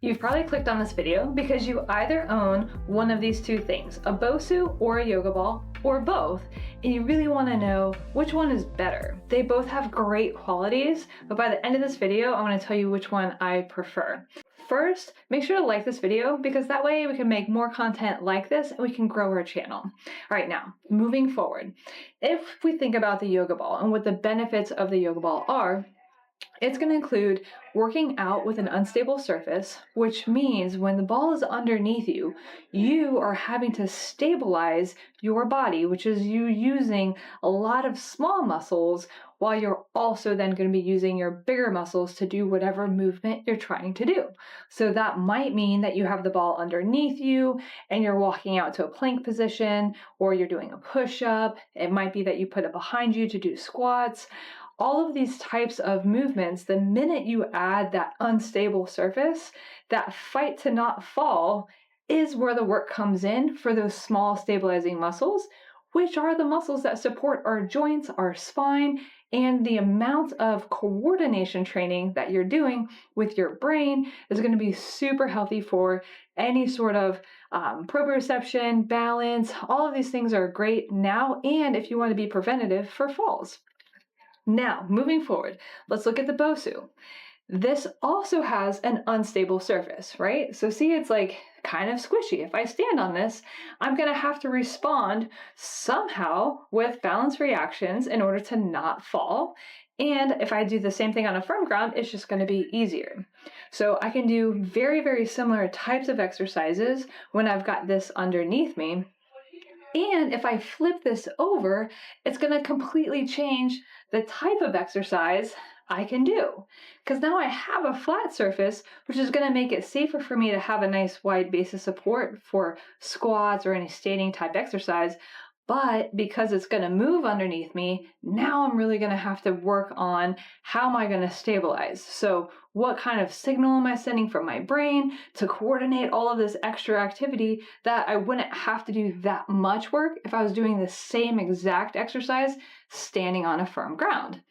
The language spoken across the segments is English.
You've probably clicked on this video because you either own one of these two things, a Bosu or a yoga ball, or both, and you really want to know which one is better. They both have great qualities, but by the end of this video, I'm going to tell you which one I prefer. First, make sure to like this video because that way we can make more content like this and we can grow our channel. All right, now, moving forward, if we think about the yoga ball and what the benefits of the yoga ball are, it's going to include working out with an unstable surface, which means when the ball is underneath you, you are having to stabilize your body, which is you using a lot of small muscles while you're also then going to be using your bigger muscles to do whatever movement you're trying to do. So that might mean that you have the ball underneath you and you're walking out to a plank position, or you're doing a push-up. It might be that you put it behind you to do squats. All of these types of movements, the minute you add that unstable surface, that fight to not fall is where the work comes in for those small stabilizing muscles, which are the muscles that support our joints, our spine, and the amount of coordination training that you're doing with your brain is going to be super healthy for any sort of proprioception, balance. All of these things are great now, and if you want to be preventative for falls. Now, moving forward, let's look at the Bosu. This also has an unstable surface, right? So see, it's like kind of squishy. If I stand on this, I'm going to have to respond somehow with balance reactions in order to not fall. And if I do the same thing on a firm ground, it's just going to be easier. So I can do very, very similar types of exercises when I've got this underneath me. And if I flip this over, it's going to completely change the type of exercise I can do. Because now I have a flat surface, which is going to make it safer for me to have a nice wide base of support for squats or any standing type exercise. But because it's going to move underneath me, now I'm really going to have to work on how am I going to stabilize. So what kind of signal am I sending from my brain to coordinate all of this extra activity that I wouldn't have to do that much work if I was doing the same exact exercise standing on a firm ground.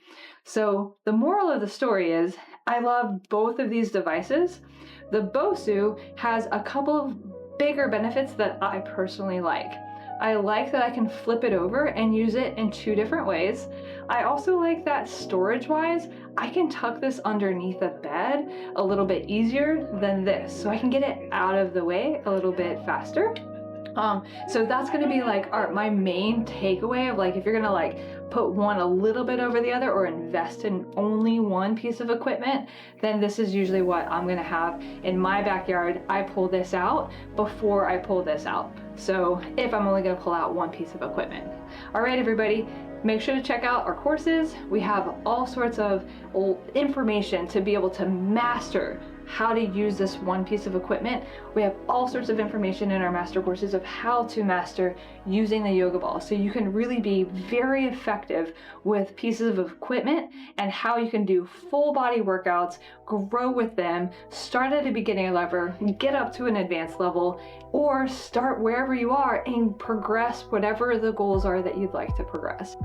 So the moral of the story is I love both of these devices. The Bosu has a couple of bigger benefits that I personally like. I like that I can flip it over and use it in two different ways. I also like that storage-wise, I can tuck this underneath the bed a little bit easier than this, so I can get it out of the way a little bit faster. So that's going to be like my main takeaway of like if you're going to like put one a little bit over the other or invest in only one piece of equipment, then this is usually what I'm going to have in my backyard. I pull this out before I pull this out. So if I'm only going to pull out one piece of equipment. All right, everybody. Make sure to check out our courses. We have all sorts of information to be able to master how to use this one piece of equipment. We have all sorts of information in our master courses of how to master using the yoga ball. So you can really be very effective with pieces of equipment and how you can do full body workouts, grow with them, start at a beginner level, get up to an advanced level, or start wherever you are and progress whatever the goals are that you'd like to progress.